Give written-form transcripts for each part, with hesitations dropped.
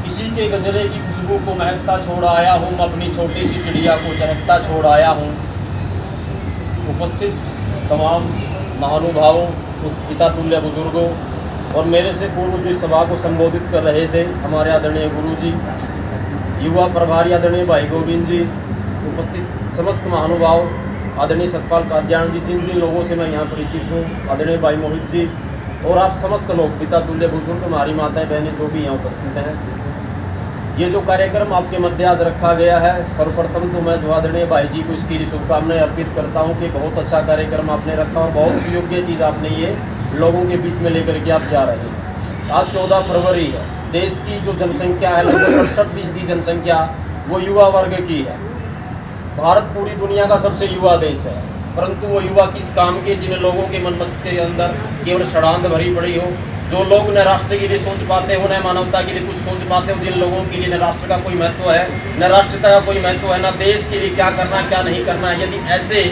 किसी के गजरे की खुशबू को महकता छोड़ आया हूँ, अपनी छोटी सी चिड़िया को चहकता छोड़ आया हूँ। उपस्थित तमाम महानुभावों, पिता तुल्य बुजुर्गों और मेरे से पूर्व जो इस सभा को संबोधित कर रहे थे हमारे आदरणीय गुरु जी, युवा प्रभारी आदरणीय भाई गोविंद जी, उपस्थित समस्त महानुभाव, आदरणीय सतपाल काद्यान जी, जिन जिन लोगों से मैं यहाँ परिचित हूँ, आदरणीय भाई मोहित जी और आप समस्त लोग, पिता तुल्य बुजुर्ग, हमारी माताएं बहनें जो भी यहाँ उपस्थित हैं। ये जो कार्यक्रम आपके मध्य आज रखा गया है, सर्वप्रथम तो मैं जो आदरणीय भाई जी को इसकी शुभकामनाएं अर्पित करता हूँ कि बहुत अच्छा कार्यक्रम आपने रखा और बहुत सुयोग्य चीज़ आपने ये लोगों के बीच में लेकर के आप जा रहे हैं। आज 14 फरवरी है। देश की जो जनसंख्या है लगभग 68% जनसंख्या वो युवा वर्ग की है। भारत पूरी दुनिया का सबसे युवा देश है, परंतु वो युवा किस काम के, जिन लोगों के मन मस्तिष्क के अंदर केवल षड्यंत्र भरी पड़ी हो, जो लोग न राष्ट्र के लिए सोच पाते हो, न मानवता के लिए कुछ सोच पाते हो, जिन लोगों के लिए न राष्ट्र का कोई महत्व है, न राष्ट्रता का कोई महत्व है, न देश के लिए क्या करना क्या नहीं करना है, यदि ऐसे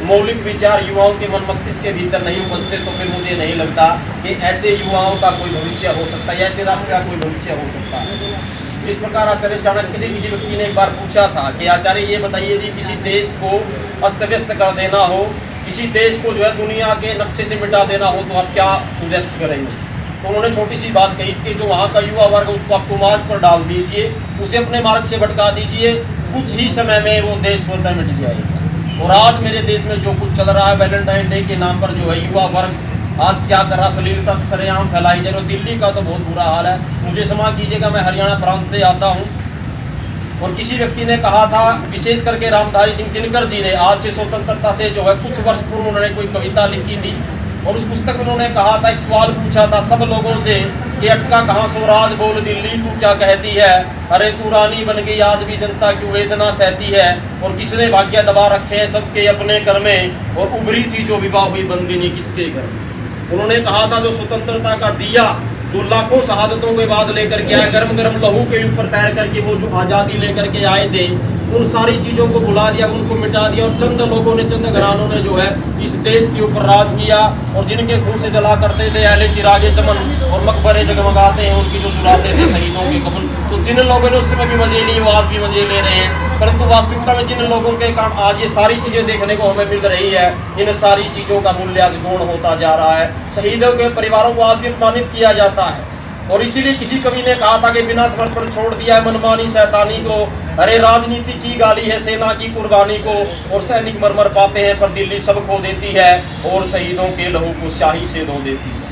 मौलिक विचार युवाओं के मन मस्तिष्क के भीतर नहीं उपजते तो फिर मुझे नहीं लगता कि ऐसे युवाओं का कोई भविष्य हो सकता है, ऐसे राष्ट्र का कोई भविष्य हो सकता है। जिस प्रकार आचार्य चाणक्य से किसी व्यक्ति ने एक बार पूछा था कि आचार्य ये बताइए, यदि किसी देश को अस्त व्यस्त कर देना हो, किसी देश को जो है दुनिया के नक्शे से मिटा देना हो, तो आप क्या सुजेस्ट करेंगे? तो उन्होंने छोटी सी बात कही थी कि जो वहाँ का युवा वर्ग उसको आप कुमार्ग पर डाल दीजिए, उसे अपने मार्ग से भटका दीजिए, कुछ ही समय में वो देश स्वतः मिट जाएगा। और आज मेरे देश में जो कुछ चल रहा है, वैलेंटाइन डे के नाम पर जो है युवा वर्ग आज क्या कर रहा, अश्लीलता सरेआम फैलाई जा रही है। दिल्ली का तो बहुत बुरा हाल है। मुझे क्षमा कीजिएगा, मैं हरियाणा प्रांत से आता हूँ और किसी व्यक्ति ने कहा था, विशेष करके रामधारी सिंह दिनकर जी ने, आज से स्वतंत्रता से जो है कुछ वर्ष पूर्व उन्होंने कोई कविता लिखी थी और उस पुस्तक में उन्होंने कहा था, एक सवाल पूछा था सब लोगों से कि अटका कहाँ स्वराज बोल दिल्ली तू क्या कहती है, अरे तू रानी बन गई आज भी जनता क्यों वेदना सहती है, और किसने भाग्य दबा रखे हैं सबके अपने घर में, और उभरी थी जो विवाह हुई बंदिनी किसके घर में। उन्होंने कहा था जो स्वतंत्रता का दिया जो लाखों शहादतों के बाद लेकर के आए, गर्म गर्म लहू के ऊपर तैर करके वो जो आज़ादी लेकर के आए थे, उन सारी चीज़ों को भुला दिया, उनको मिटा दिया और चंद लोगों ने, चंद घरानों ने जो है इस देश के ऊपर राज किया। और जिनके खून से जला करते थे अहले चिरागे चमन और मकबरे जगमगाते हैं उनकी जो चुराते थे शहीदों के कफन, तो जिन लोगों ने उस समय भी मजे लिए वो आज भी मजे ले रहे हैं। परंतु वास्तविकता में जिन लोगों के कारण आज ये सारी चीज़ें देखने को हमें मिल रही है, इन सारी चीज़ों का मूल्य आज गौण होता जा रहा है। शहीदों के परिवारों को आज भी अपमानित किया जाता है और इसीलिए किसी कवि ने कहा था कि बिना समर्पण छोड़ दिया है मनमानी शैतानी को, अरे राजनीति की गाली है सेना की कुर्बानी को, और सैनिक मरमर पाते हैं पर दिल्ली सब खो देती है और शहीदों के लहू को स्याही से धो देती है।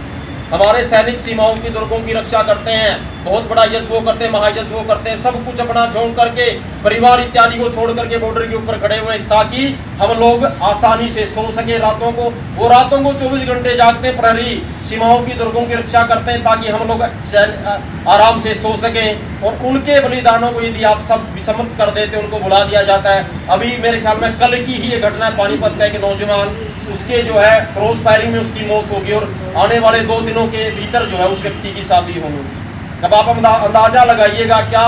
हमारे सैनिक सीमाओं की दुर्गों की रक्षा करते हैं, बहुत बड़ा यज्ञ वो करते हैं, महायज्ञ वो करते हैं, सब कुछ अपना झोंक करके परिवार इत्यादि को छोड़ करके बॉर्डर के ऊपर खड़े हुए ताकि हम लोग आसानी से सो सके रातों को। वो रातों को 24 घंटे जागते प्रहरी सीमाओं की दुर्गों की रक्षा करते हैं ताकि हम लोग आराम से सो सकें। और उनके बलिदानों को यदि आप सब विस्मृत कर देते, उनको भुला दिया जाता है। अभी मेरे ख्याल में कल की ही ये घटना है, पानीपत का एक नौजवान, उसके जो है क्रॉस फायरिंग में उसकी मौत होगी और आने वाले 2 दिनों के भीतर जो है उस व्यक्ति की शादी होगी। अब आप अंदाजा लगाइएगा, क्या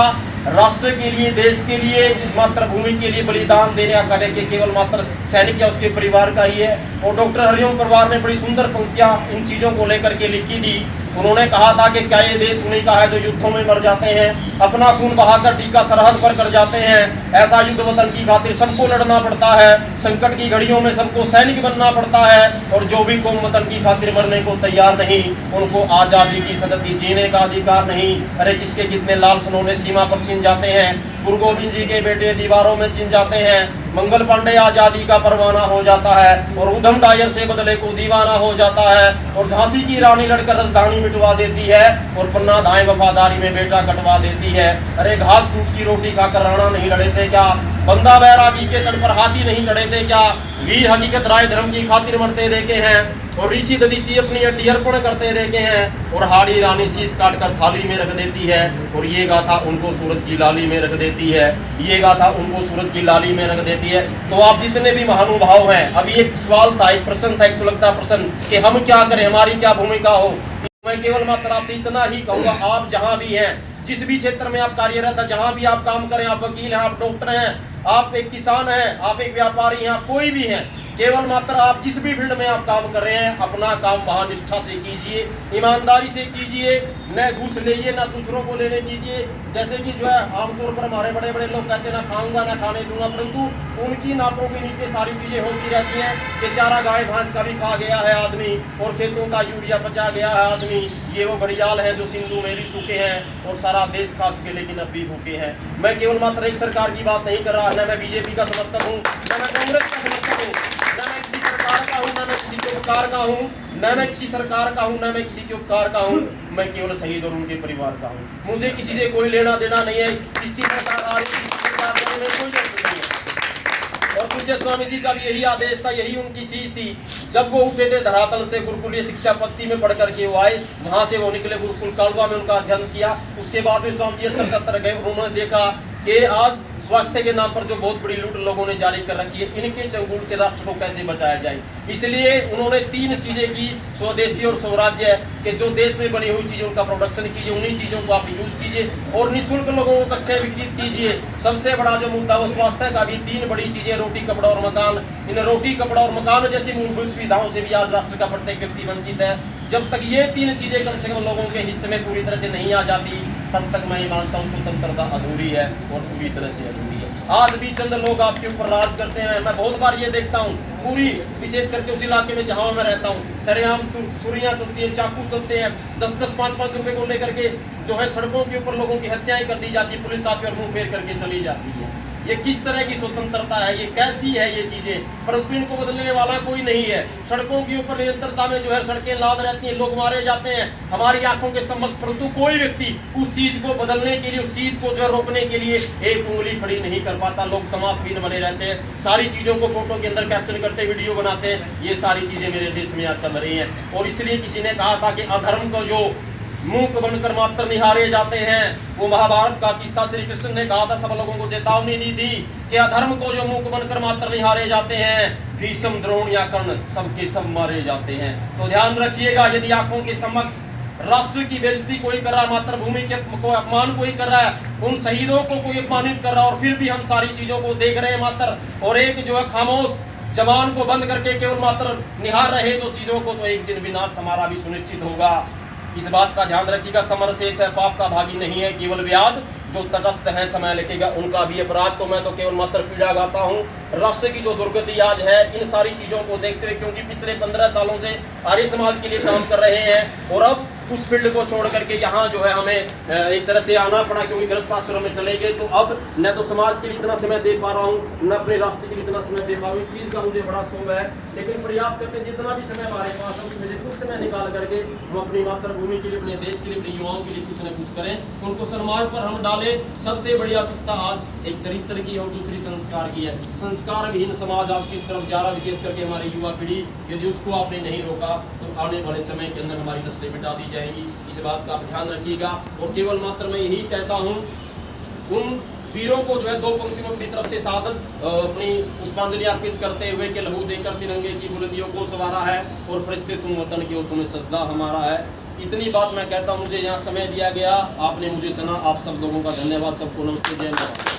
राष्ट्र के लिए, देश के लिए, इस मातृभूमि के लिए बलिदान देने का कार्य के केवल मात्र सैनिक या उसके परिवार का ही है। और डॉक्टर हरिओम परिवार ने बड़ी सुंदर पंक्तियां इन चीज़ों को लेकर के लिखी थी। उन्होंने कहा था कि क्या ये देश उन्हीं का है जो युद्धों में मर जाते हैं, अपना खून बहाकर टीका सरहद पर कर जाते हैं। ऐसा युद्ध वतन की खातिर सबको लड़ना पड़ता है, संकट की घड़ियों में सबको सैनिक बनना पड़ता है, और जो भी कौम वतन की खातिर मरने को तैयार नहीं उनको आज़ादी की सदती जीने का अधिकार नहीं। अरे किसके कितने लाल सनोने सीमा पर छिन जाते हैं, गुरु गोविंद जी के बेटे दीवारों में छिन जाते हैं, मंगल पांडे आज़ादी का परवाना हो जाता है और उधम डायर से बदले को दीवाना हो जाता है, और झांसी की रानी लड़कर राजधानी मिटवा देती है और पन्ना धाए वफादारी में बेटा कटवा देती है। अरे घास फूस की रोटी खाकर राणा नहीं लड़े थे क्या, बंदा बैरागी के तट पर हाथी नहीं चढ़े थे क्या, वीर हकीकत राय धर्म की खातिर मरते देखे हैं और ऋषि दधीची अपनी हड्डी अर्पण करते देखे हैं, और हाड़ी रानी शीश काट कर थाली में रख देती है और ये गाथा उनको सूरज की लाली में रख देती है, ये गाथा उनको सूरज की लाली में रख देती है। तो आप जितने भी महानुभाव हैं, अभी एक सवाल था, एक प्रश्न था, एक सुलगता प्रश्न कि हम क्या करें, हमारी क्या भूमिका हो। मैं केवल मात्र आपसे इतना ही कहूँगा, आप जहाँ भी हैं, जिस भी क्षेत्र में आप कार्यरत है, जहाँ भी आप काम करें, आप वकील हैं, आप डॉक्टर हैं, आप एक किसान हैं, आप एक व्यापारी हैं, आप कोई भी हैं, केवल मात्र आप जिस भी फील्ड में आप काम कर रहे हैं अपना काम महानिष्ठा से कीजिए, ईमानदारी से कीजिए, न घूस लेइए न दूसरों को लेने दीजिए। जैसे कि जो है आमतौर पर हमारे बड़े बड़े लोग कहते हैं ना खाऊंगा ना खाने दूंगा, परंतु उनकी नाकों के नीचे सारी चीज़ें होती रहती हैं कि चारा गाय भैंस का भी खा गया है आदमी और खेतों का यूरिया पचा गया है आदमी। ये वो घड़ियाल है जो सिंधु मेरी सूखे हैं और सारा देश खा चुके लेकिन अब भी भूखे हैं। मैं केवल मात्र एक सरकार की बात नहीं कर रहा, न मैं बीजेपी का समर्थक हूँ, न मैं कांग्रेस का समर्थक हूँ, न मैं किसी सरकार का हूँ, न मैं किसी के उपकार का हूँ, न मैं किसी सरकार का हूँ, न मैं किसी के उपकार का हूँ। मैं केवल शहीद और उनके परिवार का हूँ। मुझे किसी से कोई लेना देना नहीं है, किसकी सरकार आ रही है किसकी सरकार जा रही है, कोई जरूरत नहीं है। और पूज्य स्वामी जी का भी यही आदेश था, यही उनकी चीज थी। जब वो उठे थे धरातल से गुरुकुलीय शिक्षा पद्धति में पढ़ करके वो आए, वहां से वो निकले गुरुकुल कालवा में उनका अध्ययन किया। उसके बाद में स्वामी जी कलकत्ता गए, उन्होंने देखा कि आज स्वास्थ्य के नाम पर जो बहुत बड़ी लूट लोगों ने जारी कर रखी है, इनके चंगुल से राष्ट्र को कैसे बचाया जाए। इसलिए उन्होंने 3 चीजें की, स्वदेशी और स्वराज्य, कि जो देश में बनी हुई चीजें उनका प्रोडक्शन कीजिए, उन्हीं चीजों को आप यूज कीजिए और निःशुल्क लोगों को कक्षाएं वितरित कीजिए। सबसे बड़ा जो मुद्दा वो स्वास्थ्य का भी 3 बड़ी चीजें, रोटी कपड़ा और मकान। इन रोटी कपड़ा और मकान जैसी मूलभूत सुविधाओं से भी आज राष्ट्र का प्रत्येक व्यक्ति वंचित है। जब तक ये 3 चीजें कम से कम लोगों के हिस्से में पूरी तरह से नहीं आ जाती, तब तक मैं मानता हूँ स्वतंत्रता अधूरी है और पूरी तरह से अधूरी है। आज भी चंद लोग आपके ऊपर राज करते हैं। मैं बहुत बार ये देखता हूँ, पूरी विशेष करके उस इलाके में जहाँ मैं रहता हूँ, सरेआम छुरियाँ चलती है, चाकू चलते हैं, 10-10, 5-5 रुपए को लेकर के जो है सड़कों के ऊपर लोगों की हत्याएं कर दी जाती है, पुलिस आती है और मुंह फेर करके चली जाती है। ये किस तरह की स्वतंत्रता है, ये कैसी है ये चीजें, परंतु इनको बदलने वाला कोई नहीं है। सड़कों के ऊपर निरंतरता में जो है सड़कें लाद रहती हैं, लोग मारे जाते हैं हमारी आंखों के समक्ष, परंतु कोई व्यक्ति उस चीज को बदलने के लिए, उस चीज को जो है रोकने के लिए एक उंगली खड़ी नहीं कर पाता। लोग तमाशबीन बने रहते हैं, सारी चीजों को फोटो के अंदर कैप्चर करते, वीडियो बनाते हैं। ये सारी चीजें मेरे देश में आज चल रही हैं। और इसलिए किसी ने कहा था कि अधर्म को जो मूक बनकर मात्र निहारे जाते हैं, वो महाभारत का किस्सा श्री कृष्ण ने कहा था, सब लोगों को चेतावनी दी थी कि अधर्म को जो मूक बनकर मात्र निहारे जाते हैं, भीष्म द्रोण या कर्ण सबके सब मारे जाते हैं। तो ध्यान रखिएगा, यदि आंखों के समक्ष राष्ट्र की बेइज्जती कोई कर रहा है, मातृभूमि के को अपमान कोई कर रहा है, उन शहीदों को कोई अपमानित कर रहा है और फिर भी हम सारी चीजों को देख रहे हैं मात्र, और एक जो है खामोश जबान को बंद करके केवल मात्र निहार रहे जो चीजों को, तो एक दिन विनाश हमारा भी सुनिश्चित होगा। इस बात का ध्यान रखिएगा। समर शेष है, पाप का भागी नहीं है, केवल व्याध जो तटस्थ है समय लिखेगा उनका भी अपराध। तो मैं तो केवल मात्र पीड़ा गाता हूँ। राष्ट्र की जो दुर्गति आज है, इन सारी चीजों को देखते हुए, क्योंकि पिछले 15 सालों से आर्य समाज के लिए काम कर रहे हैं और अब उस फील्ड को छोड़ करके यहाँ जो है हमें एक तरह से आना पड़ा, क्योंकि गृहस्थ आश्रम में चले गए। तो अब न तो समाज के लिए इतना समय दे पा रहा हूँ, न अपने राष्ट्र के लिए इतना समय दे पा रहा हूँ। इस चीज़ का मुझे बड़ा शोभ है, लेकिन प्रयास करते जितना भी समय हमारे पास है उसमें से कुछ समय निकाल करके हम अपनी मातृभूमि के लिए, अपने देश के लिए, अपने युवाओं के लिए कुछ न कुछ करें, उनको सन्मार्ग पर हम डालें। सबसे बड़ी आवश्यकता आज एक चरित्र की और दूसरी संस्कार की है। संस्कार विहीन समाज आज किस तरफ जा रहा, विशेष करके हमारी युवा पीढ़ी, यदि उसको आपने नहीं रोका तो आने वाले समय के अंदर हमारी नस्लें मिटा दी जाएगी। इस बात का आप ध्यान रखिएगा। और केवल मात्र मैं यही कहता हूँ, उन वीरों को जो है 2 पंक्तियों अपनी तरफ से सादत अपनी पुष्पांजलि अर्पित करते हुए कि लहू देकर तिरंगे की बुलंदियों को सवारा है और फरिश्ते तुम वतन के हो, तुम्हें सजदा हमारा है। इतनी बात मैं कहता हूँ। मुझे यहाँ समय दिया गया, आपने मुझे सुना। आप सब लोगों का धन्यवाद। सबको नमस्ते, जय माता।